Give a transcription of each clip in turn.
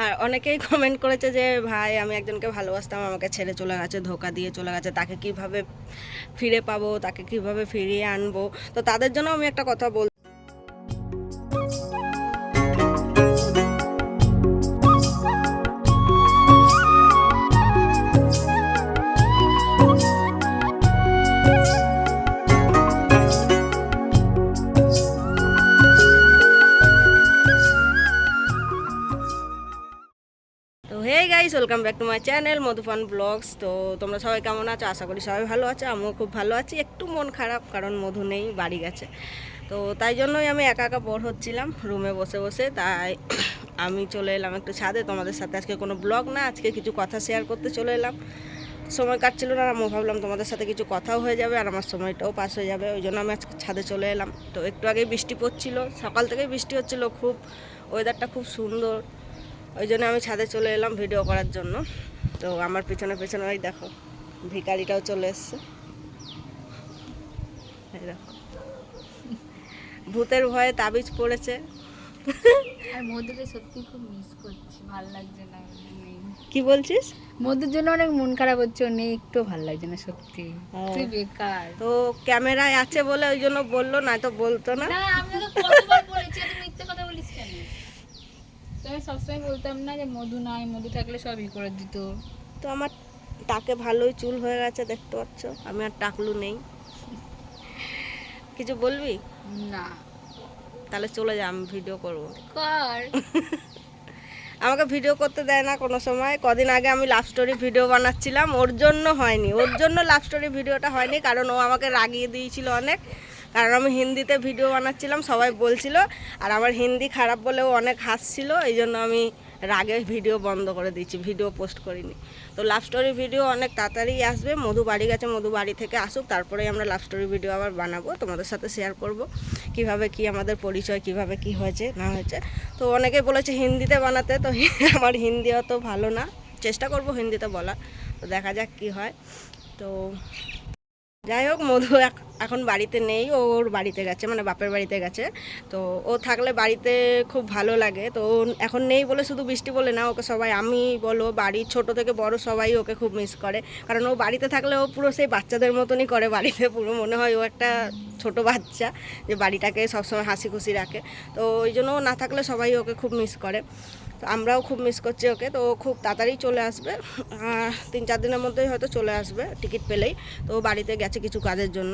আর অনেকেই কমেন্ট করেছে যে ভাই আমি একজনকে ভালোবাসতাম, আমাকে ছেড়ে চলে গেছে, ধোকা দিয়ে চলে গেছে, তাকে কিভাবে ফিরে পাবো, তাকে কিভাবে ফিরিয়ে আনবো। তো তাদের জন্য আমি একটা কথা বল তো hey guys, welcome back to my channel Madhufan blogs. তো তোমরা সবাই কেমন আছো? আশা করি সবাই ভালো আছো, আমিও খুব ভালো আছি। একটু মন খারাপ কারণ মধু নেই, বাড়ি গেছে। তো তাই জন্যই আমি একা একা বোর হচ্ছিলাম রুমে বসে বসে। তাই আমি চলে এলাম একটু ছাদে তোমাদের সাথে। আজকে কোনো ব্লগ না, আজকে কিছু কথা শেয়ার করতে চলে এলাম। সময় কাটছিল না, আমি ভাবলাম তোমাদের সাথে কিছু কথাও হয়ে যাবে আর আমার সময়টাও পাস হয়ে যাবে, ওই জন্য আমি আজকে ছাদে চলে এলাম। তো একটু আগেই বৃষ্টি পড়ছিল, সকাল থেকেই বৃষ্টি হচ্ছিল, খুব ওয়েদারটা খুব সুন্দর, ওই জন্য আমি ছাদে চলে এলাম ভিডিও করার জন্য। তো আমার পিছনে পিছনে ওই দেখো ভিখারিটাও চলে এসছে, এই দেখো ভূতের ভয়ে তাবিজ পড়েছে। আর মধুকে সত্যি খুব মিস করছি, ভালো লাগছে না। কি বলছিস? মধুর জন্য অনেক মন খারাপ হচ্ছে, ও নেই, একটু ভালো লাগছে না সত্যি। তুই বেকার। তো ক্যামেরায় আছে বলে ওই জন্য বললো, না তো বলতো না। না, আমি তো কতবার বলেছি, তুই মিথ্যে কথা বলিস কেন? তুমি সবসময় বলতাম না যে মধু নাই, মধু থাকলে সবই করে দিত। তো আমার টাকে ভালোই চুল হয়ে গেছে, দেখতে পাচ্ছ, আমি আর টাকলু নেই। কিছু বলবি? না তাহলে চলে যা, আমি ভিডিও করব। কর। আমাকে ভিডিও করতে দেয় না কোনো সময়। কদিন আগে আমি লাভ স্টোরি ভিডিও বানাচ্ছিলাম, ওর জন্য হয়নি, ওর জন্য লাভ স্টোরি ভিডিওটা হয়নি, কারণ ও আমাকে রাগিয়ে দিয়েছিল অনেক। কারণ আমি হিন্দিতে ভিডিও বানাচ্ছিলাম, সবাই বলছিল, আর আমার হিন্দি খারাপ বলে ও অনেক হাসছিল, এই জন্য আমি রাগে ভিডিও বন্ধ করে দিয়েছি, ভিডিও পোস্ট করিনি। তো লাভ স্টোরি ভিডিও অনেক তাড়াতাড়ি আসবে। মধু বাড়ি গেছে, মধু বাড়ি থেকে আসুক, তারপরেই আমরা লাভ স্টোরি ভিডিও আবার বানাবো, তোমাদের সাথে শেয়ার করব কিভাবে কি আমাদের পরিচয়, কিভাবে কি হয়েছে না হয়েছে। তো অনেকে বলেছে হিন্দিতে বানাতে, তো আমার হিন্দি অত ভালো না, চেষ্টা করব হিন্দিতে বলার, তো দেখা যাক কি হয়। তো যাই হোক, মধু এখন বাড়িতে নেই, ও ওর বাড়িতে গেছে, মানে বাপের বাড়িতে গেছে। তো ও থাকলে বাড়িতে খুব ভালো লাগে। তো ও এখন নেই বলে শুধু বৃষ্টি বলে না, ওকে সবাই, আমি বলো বাড়ির ছোট থেকে বড় সবাই ওকে খুব মিস করে। কারণ ও বাড়িতে থাকলে ও পুরো সেই বাচ্চাদের মতনই করে বাড়িতে, পুরো মনে হয় ও একটা ছোট বাচ্চা, যে বাড়িটাকে সবসময় হাসি খুশি রাখে। তো ওই জন্য ও না থাকলে সবাই ওকে খুব মিস করে। তো আমরাও খুব মিস করছি ওকে। তো ও খুব তাড়াতাড়ি চলে আসবে, 3-4 দিনের মধ্যেই হয়তো চলে আসবে টিকিট পেলেই। তো ও বাড়িতে গেছে কিছু কাজের জন্য।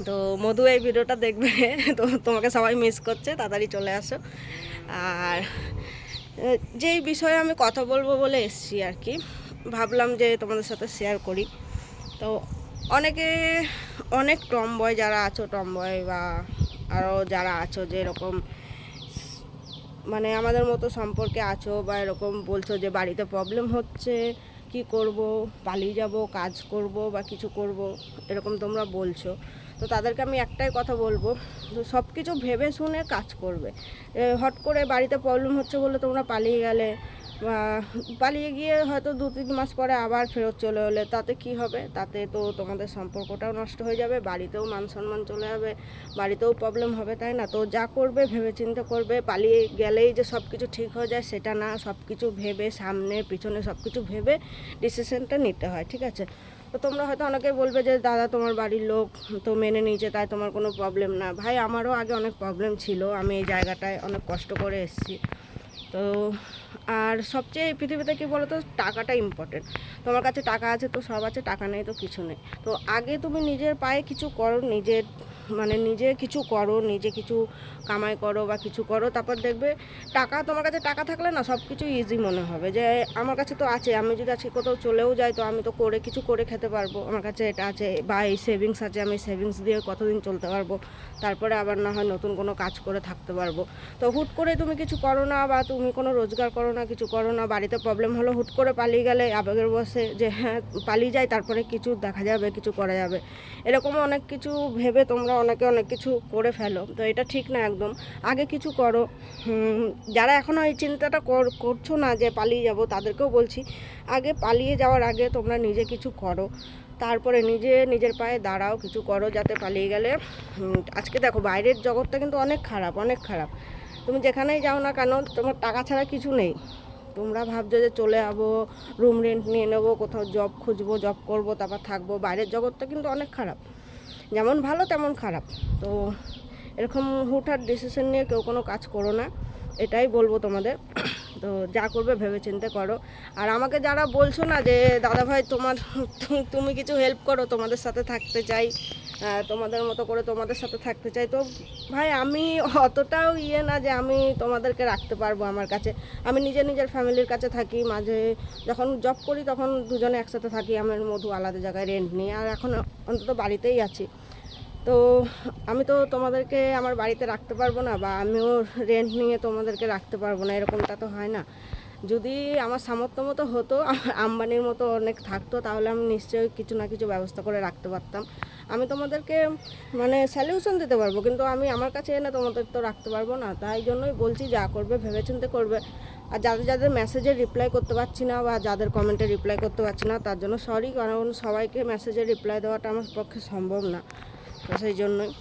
তো মধু এই ভিডিওটা দেখবে, তো তোমাকে সবাই মিস করছে, তাড়াতাড়ি চলে আসো। আর যেই বিষয়ে আমি কথা বলবো বলে এসছি আর কি, ভাবলাম যে তোমাদের সাথে শেয়ার করি। তো অনেকে, অনেক টমবয় যারা আছো, টমবয় বা আরও যারা আছো যে এরকম মানে আমাদের মতো সম্পর্কে আছো, বা এরকম বলছো যে বাড়িতে প্রবলেম হচ্ছে, কি করব, পালিয়ে যাব, কাজ করব বা কিছু করব, এরকম তোমরা বলছো। তো তাদেরকে আমি একটাই কথা বলবো, তো সব কিছু ভেবে শুনে কাজ করবে। হট করে বাড়িতে প্রবলেম হচ্ছে বলে তোমরা পালিয়ে গেলে, বা পালিয়ে গিয়ে হয়তো 2-3 মাস পরে আবার ফেরত চলে এলে, তাতে কি হবে? তাতে তো তোমাদের সম্পর্কটাও নষ্ট হয়ে যাবে, বাড়িতেও মান সম্মান চলে যাবে, বাড়িতেও প্রবলেম হবে, তাই না? তো যা করবে ভেবেচিন্তে করবে। পালিয়ে গেলেই যে সব কিছু ঠিক হয়ে যায় সেটা না, সব কিছু ভেবে, সামনে পিছনে সব কিছু ভেবে ডিসিশনটা নিতে হয়, ঠিক আছে? তো তোমরা হয়তো অনেকেই বলবে যে দাদা তোমার বাড়ির লোক তো মেনে নিয়েছে, তাই তোমার কোনো প্রবলেম না। ভাই, আমারও আগে অনেক প্রবলেম ছিল, আমি এই জায়গাটায় অনেক কষ্ট করে এসেছি। তো আর সবচেয়ে এই পৃথিবীতে কী বলো তো, টাকাটা ইম্পর্টেন্ট। তোমার কাছে টাকা আছে তো সব আছে, টাকা নেই তো কিছু নেই। তো আগে তুমি নিজের পায়ে কিছু করো, নিজের মানে নিজে কিছু করো, নিজে কিছু কামাই করো বা কিছু করো, তারপর দেখবে টাকা, তোমার কাছে টাকা থাকলে না সব কিছু ইজি মনে হবে, যে আমার কাছে তো আছে, আমি যদি আজকে কোথাও চলেও যাই তো আমি তো করে কিছু করে খেতে পারবো, আমার কাছে এটা আছে, বা এই সেভিংস আছে, আমি সেভিংস দিয়ে কতদিন চলতে পারবো, তারপরে আবার না হয় নতুন কোনো কাজ করে থাকতে পারবো। তো হুট করে তুমি কিছু করো না, বা তুমি কোনো রোজগার করো না, কিছু করো না, বাড়িতে প্রবলেম হলো, হুট করে পালিয়ে গেলে আবেগের বসে যে হ্যাঁ পালিয়ে যায়, তারপরে কিছু দেখা যাবে, কিছু করা যাবে, এরকম অনেক কিছু ভেবে তোমরা অনেকে অনেক কিছু করে ফেলো। তো এটা ঠিক না একদম। আগে কিছু করো। যারা এখনও এই চিন্তাটা করছো না যে পালিয়ে যাব, তাদেরকেও বলছি, আগে পালিয়ে যাওয়ার আগে তোমরা নিজে কিছু করো, তারপরে নিজের পায়ে দাঁড়াও, কিছু করো, যাতে পালিয়ে গেলে আজকে দেখো বাইরের জগৎটা কিন্তু অনেক খারাপ, অনেক খারাপ। তুমি যেখানেই যাও না কেন, তোমার টাকা ছাড়া কিছু নেই, তোমরা ভাবছো যে চলে যাবো, রুম রেন্ট নিয়ে নেবো, কোথাও জব খুঁজবো, জব করবো, তারপর থাকবো। বাইরের জগৎটা কিন্তু অনেক খারাপ, যেমন ভালো তেমন খারাপ। তো এরকম হুটহাট ডিসিশন নিয়ে কেউ কোনো কাজ করো না, এটাই বলবো তোমাদের। তো যা করবে ভেবে চিন্তে করো। আর আমাকে যারা বলছো না যে দাদা ভাই তুমি কিছু হেল্প করো, তোমাদের সাথে থাকতে চাই, তোমাদের মতো করে তোমাদের সাথে থাকতে চাই, তো ভাই আমি অতটাও না যে আমি তোমাদেরকে রাখতে পারবো আমার কাছে। আমি নিজের ফ্যামিলির কাছে থাকি, মাঝে যখন জব করি তখন দুজনে একসাথে থাকি, আমার মধু আলাদা জায়গায় রেন্ট নিয়ে, আর এখন অন্তত বাড়িতেই আছি। তো আমি তো তোমাদেরকে আমার বাড়িতে রাখতে পারবো না, বা আমিও রেন্ট নিয়ে তোমাদেরকে রাখতে পারবো না, এরকমটা তো হয় না। যদি আমার সামর্থ্য মতো হতো, আম্বানির মতো অনেক থাকতো, তাহলে আমি নিশ্চয়ই কিছু না কিছু ব্যবস্থা করে রাখতে পারতাম। আমি তোমাদেরকে মানে সলিউশন দিতে পারবো, কিন্তু আমি আমার কাছে এনে তোমাদের তো রাখতে পারবো না। তাই জন্যই বলছি যা করবে ভেবেচিন্তে করবে। আর যাদের মেসেজে রিপ্লাই করতে পারছি না, বা যাদের কমেন্টে রিপ্লাই করতে পারছি না, তার জন্য সরি, কারণ সবাইকে মেসেজে রিপ্লাই দেওয়াটা আমার পক্ষে সম্ভব না। তো সেই জন্যই।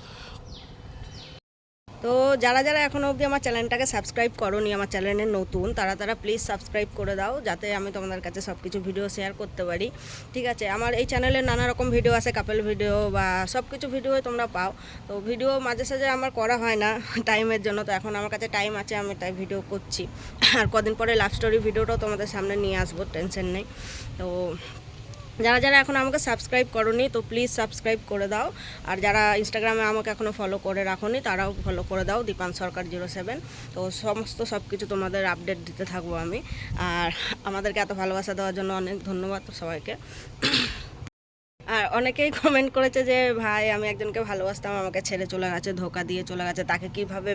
তো যারা এখনও অবধি আমার চ্যানেলটাকে সাবস্ক্রাইব করোনি, আমার চ্যানেলে নতুন, তারা প্লিজ সাবস্ক্রাইব করে দাও, যাতে আমি তোমাদের কাছে সব কিছু ভিডিও শেয়ার করতে পারি। ঠিক আছে, আমার এই চ্যানেলে নানা রকম ভিডিও আছে, কাপেল ভিডিও বা সব কিছু ভিডিও তোমরা পাও। তো ভিডিও মাঝে সাঝে আমার করা হয় না টাইমের জন্য, তো এখন আমার কাছে টাইম আছে, আমি তাই ভিডিও করছি। আর কদিন পরে লাভ স্টোরি ভিডিওটাও তোমাদের সামনে নিয়ে আসবো, টেনশন নেই। তো যারা এখন আমাকে সাবস্ক্রাইব করোনি, তো প্লিজ সাবস্ক্রাইব করে দাও। আর যারা ইনস্টাগ্রামে আমাকে এখনও ফলো করে রাখোনি, তারাও ফলো করে দাও, দীপান সরকার 07। তো সব কিছু তোমাদের আপডেট দিতে থাকবো আমি। আর আমাদেরকে এত ভালোবাসা দেওয়ার জন্য অনেক ধন্যবাদ সবাইকে। আর অনেকেই কমেন্ট করেছে যে ভাই আমি একজনকে ভালোবাসতাম, আমাকে ছেড়ে চলে গেছে, ধোকা দিয়ে চলে গেছে, তাকে কিভাবে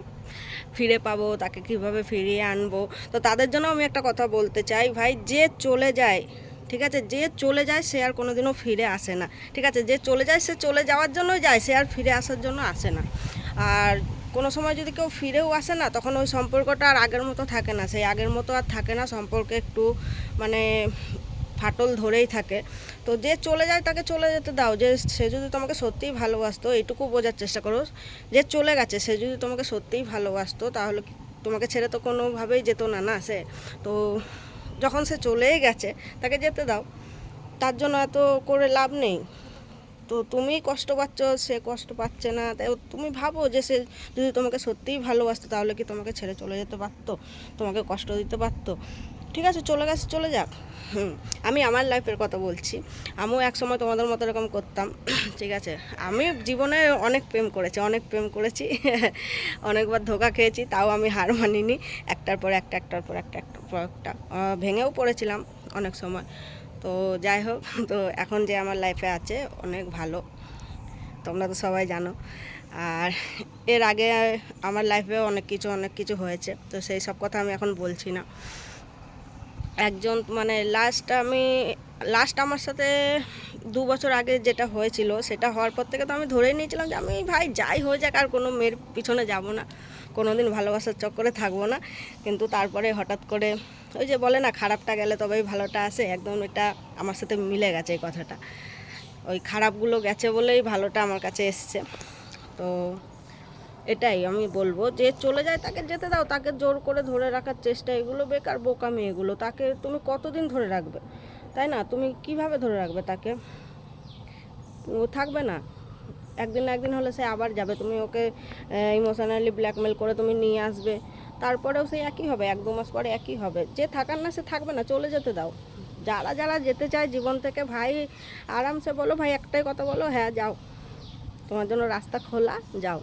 ফিরে পাবো, তাকে কিভাবে ফিরিয়ে আনবো। তো তাদের জন্য আমি একটা কথা বলতে চাই, ভাই যে চলে যায়, ঠিক আছে, যে চলে যায় সে আর কোনোদিনও ফিরে আসে না। ঠিক আছে, যে চলে যায় সে চলে যাওয়ার জন্যই যায়, সে আর ফিরে আসার জন্য আসে না। আর কোনো সময় যদি কেউ ফিরেও আসে না, তখন ওই সম্পর্কটা আর আগের মতো থাকে না, সেই আগের মতো আর থাকে না, সম্পর্কে একটু মানে ফাটল ধরেই থাকে। তো যে চলে যায় তাকে চলে যেতে দাও। যে সে যদি তোমাকে সত্যিই ভালোবাসতো, এইটুকু বোঝার চেষ্টা করো, যে চলে গেছে সে যদি তোমাকে সত্যিই ভালোবাসতো, তাহলে তোমাকে ছেড়ে তো কোনোভাবেই যেত না না সে। তো যখন সে চলেই গেছে তাকে যেতে দাও, তার জন্য এত করে লাভ নেই। তো তুমি কষ্ট পাচ্ছ, সে কষ্ট পাচ্ছে না, তাই তুমি ভাবো যে সে যদি তোমাকে সত্যিই ভালোবাসতো, তাহলে কি তোমাকে ছেড়ে চলে যেতে পারতো, তোমাকে কষ্ট দিতে পারতো? ঠিক আছে, চলে গেছে চলে যাক। আমি আমার লাইফের কথা বলছি, আমিও এক সময় তোমাদের মতো এরকম করতাম। ঠিক আছে, আমি জীবনে অনেক প্রেম করেছি অনেকবার ধোকা খেয়েছি, তাও আমি হার মানিনি, একটার পর একটা ভেঙেও পড়েছিলাম অনেক সময়। তো যাই হোক, তো এখন যে আমার লাইফে আছে অনেক ভালো, তোমরা তো সবাই জানো। আর এর আগে আমার লাইফে অনেক কিছু হয়েছে, তো সেই সব কথা আমি এখন বলছি না। একজন মানে লাস্ট আমার সাথে 2 বছর আগে যেটা হয়েছিল, সেটা হওয়ার পর থেকে তো আমি ধরেই নিয়েছিলাম যে আমি ভাই যাই হয়ে যাক আর কোনো মেয়ের পিছনে যাব না, কোনো দিন ভালোবাসার চক্করে থাকবো না। কিন্তু তারপরে হঠাৎ করে ওই যে বলে না, খারাপটা গেলে তবেই ভালোটা আসে, একদম এটা আমার সাথে মিলে গেছে এই কথাটা। ওই খারাপগুলো গেছে বলেই ভালোটা আমার কাছে এসছে। তো এটাই আমি বলবো, যে চলে যায় তাকে যেতে দাও, তাকে জোর করে ধরে রাখার চেষ্টা, এগুলো বেকার বোকামি এগুলো। তাকে তুমি কতদিন ধরে রাখবে, তাই না? তুমি কিভাবে ধরে রাখবে তাকে? ও থাকবে না, একদিন না একদিন হলে সে আবার যাবে। তুমি ওকে ইমোশনালি ব্ল্যাকমেল করে তুমি নিয়ে আসবে, তারপরেও সে একই হবে, 1-2 মাস পরে একই হবে। যে থাকার না সে থাকবে না, চলে যেতে দাও। যারা যেতে চায় জীবন থেকে, ভাই আরামসে বলো, ভাই একটাই কথা বলো, হ্যাঁ যাও, তোমার জন্য রাস্তা খোলা, যাও,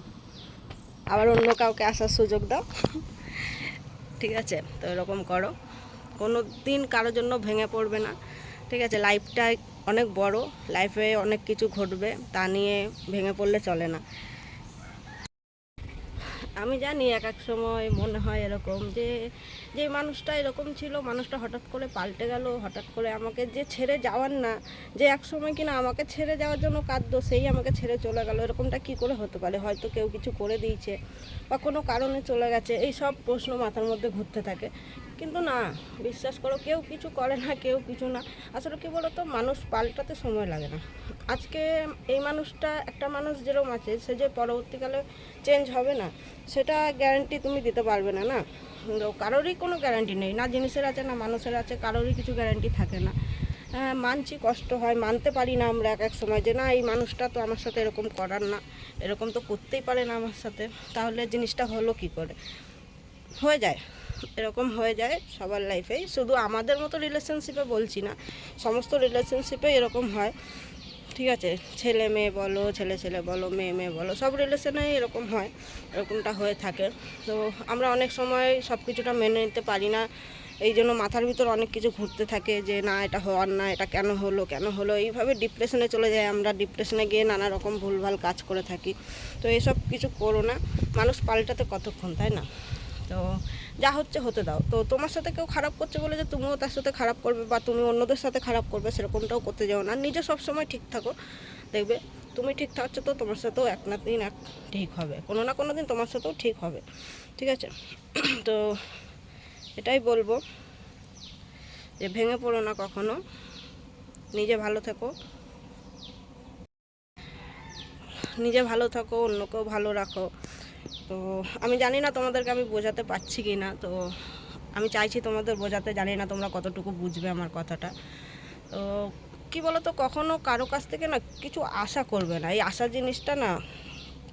আবার অন্য কাউকে আসার সুযোগ দাও। ঠিক আছে, তো এরকম করো, কোনো দিন কারোর জন্য ভেঙে পড়বে না। ঠিক আছে, লাইফটা অনেক বড়, লাইফে অনেক কিছু ঘটবে, তা নিয়ে ভেঙে পড়লে চলে না। আমি জানি এক সময় মনে হয় এরকম যে যে মানুষটা এরকম ছিল, মানুষটা হঠাৎ করে পাল্টে গেল, হঠাৎ করে আমাকে যে ছেড়ে যাওয়ার না, যে এক সময় কিনা আমাকে ছেড়ে যাওয়ার জন্য কাঁদতো, সেই আমাকে ছেড়ে চলে গেল, এরকমটা কি করে হতে পারে? হয়তো কেউ কিছু করে দিয়েছে বা কোনো কারণে চলে গেছে, এই সব প্রশ্ন মাথার মধ্যে ঘুরতে থাকে। কিন্তু না, বিশ্বাস করো, কেউ কিছু করে না, কেউ কিছু না। আসলে কী বলো তো, মানুষ পাল্টাতে সময় লাগে না। আজকে এই মানুষটা, একটা মানুষ যেরকম আছে, সে যে পরবর্তীকালে চেঞ্জ হবে না, সেটা গ্যারান্টি তুমি দিতে পারবে না না। তো কারোরই কোনো গ্যারান্টি নেই, না জিনিসের আছে না মানুষের আছে, কারোরই কিছু গ্যারান্টি থাকে না। হ্যাঁ মানছি, কষ্ট হয়, মানতে পারি না আমরা এক সময় যে না এই মানুষটা তো আমার সাথে এরকম করার না, এরকম তো করতেই পারে না আমার সাথে, তাহলে জিনিসটা হলো কি করে। হয়ে যায়, এরকম হয়ে যায় সবার লাইফেই, শুধু আমাদের মতো রিলেশনশিপে বলছি না, সমস্ত রিলেশনশিপে এরকম হয়। ঠিক আছে, ছেলে মেয়ে বলো, ছেলে ছেলে বলো, মেয়ে মেয়ে বলো, সব রিলেশনে এরকম হয়, এরকমটা হয়ে থাকে। তো আমরা অনেক সময় সব কিছুটা মেনে নিতে পারি না, এই জন্য মাথার ভিতর অনেক কিছু ঘুরতে থাকে যে না এটা হওয়ার না, এটা কেন হলো, এইভাবে ডিপ্রেশনে চলে যায়। আমরা ডিপ্রেশনে গিয়ে নানা রকম ভুলভাল কাজ করে থাকি। তো এসব কিছু করো না, মানুষ পাল্টাতে কতক্ষণ, তাই না? তো যা হচ্ছে হতে দাও। তো তোমার সাথে কেউ খারাপ করছে বলে যে তুমিও তার সাথে খারাপ করবে বা তুমি অন্যদের সাথে খারাপ করবে, সেরকমটাও করতে যাও না। নিজে সবসময় ঠিক থাকো, দেখবে তুমি ঠিক থাকছো তো তোমার সাথেও এক না দিন এক ঠিক হবে, কোনো না কোনো দিন তোমার সাথেও ঠিক হবে। ঠিক আছে, তো এটাই বলবো যে ভেঙে পড়ো না কখনো, নিজে ভালো থেকো, অন্যকেও ভালো রাখো। তো আমি জানি না তোমাদেরকে আমি বোঝাতে পারছি কি না, তো আমি চাইছি তোমাদের বোঝাতে, জানি না তোমরা কতটুকু বুঝবে আমার কথাটা। তো কী বলো তো, কখনো কারো কাছ থেকে না কিছু আশা করবে না, এই আশা জিনিসটা না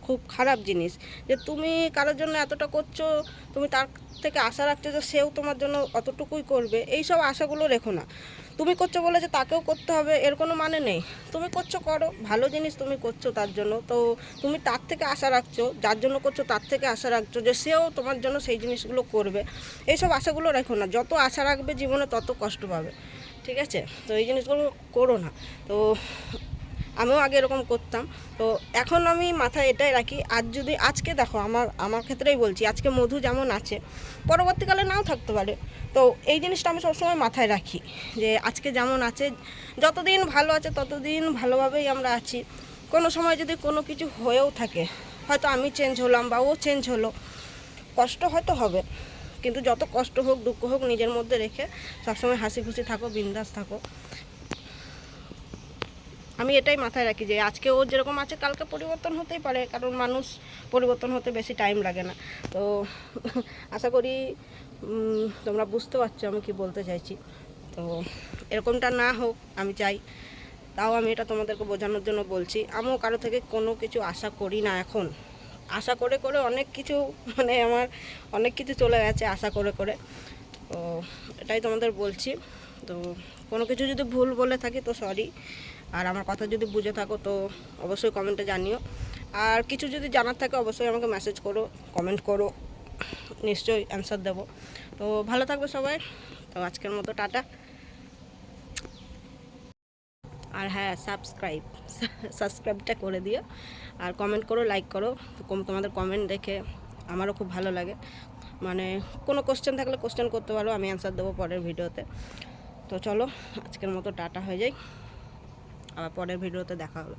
খুব খারাপ জিনিস। যে তুমি কারোর জন্য এতটা করছো, তুমি তার থেকে আশা রাখছো যে সেও তোমার জন্য অতটুকুই করবে, এই সব আশাগুলো রেখো না। তুমি করছো বলে যে তাকেও করতে হবে এর কোনো মানে নেই। তুমি করছো, করো, ভালো জিনিস তুমি করছো তার জন্য, তো তুমি তার থেকে আশা রাখছো, যার জন্য করছো তার থেকে আশা রাখছো যে সেও তোমার জন্য সেই জিনিসগুলো করবে। এইসব আশাগুলো রেখো না, যত আশা রাখবে জীবনে তত কষ্ট পাবে। ঠিক আছে, তো এই জিনিসগুলো করো না। তো আমিও আগে এরকম করতাম, তো এখন আমি মাথায় এটাই রাখি, আজকে দেখো আমার ক্ষেত্রেই বলছি, আজকে মধু যেমন আছে পরবর্তীকালে নাও থাকতে পারে। তো এই জিনিসটা আমি সবসময় মাথায় রাখি যে আজকে যেমন আছে, যতদিন ভালো আছে ততদিন ভালোভাবেই আমরা আছি। কোনো সময় যদি কোনো কিছু হয়েও থাকে, হয়তো আমি চেঞ্জ হলাম বা ও চেঞ্জ হলো, কষ্ট হয়তো হবে, কিন্তু যত কষ্ট হোক দুঃখ হোক নিজের মধ্যে রেখে সবসময় হাসি খুশি থাকো, বিন্দাস থাকো। আমি এটাই মাথায় রাখি যে আজকে ও যেরকম আছে কালকে পরিবর্তন হতেই পারে, কারণ মানুষ পরিবর্তন হতে বেশি টাইম লাগে না। তো আশা করি তোমরা বুঝতে পারছো আমি কি বলতে চাইছি। তো এরকমটা না হোক আমি চাই, তাও আমি এটা তোমাদেরকে বোঝানোর জন্য বলছি। আমিও কারো থেকে কোনো কিছু আশা করি না এখন, আশা করে করে অনেক কিছু, মানে আমার অনেক কিছু চলে গেছে আশা করে করে। তো এটাই তোমাদের বলছি। তো কোনো কিছু যদি ভুল বলে থাকি তো সরি, আর আমার কথা যদি বুঝে থাকো তো অবশ্যই কমেন্টে জানিও, আর কিছু যদি জানার থাকে অবশ্যই আমাকে মেসেজ করো, কমেন্ট করো, নিশ্চয়ই অ্যান্সার দেবো। তো ভালো থাকবে সবাই, তো আজকের মতো টাটা। আর হ্যাঁ, সাবস্ক্রাইবটা করে দিও, আর কমেন্ট করো, লাইক করো। তোমাদের কমেন্ট দেখে আমারও খুব ভালো লাগে, মানে কোনো কোশ্চেন থাকলে কোশ্চেন করতে পারো, আমি অ্যান্সার দেবো পরের ভিডিওতে। তো চলো আজকের মতো টাটা হয়ে যাই, আবার পরের ভিডিওতে দেখা হবে।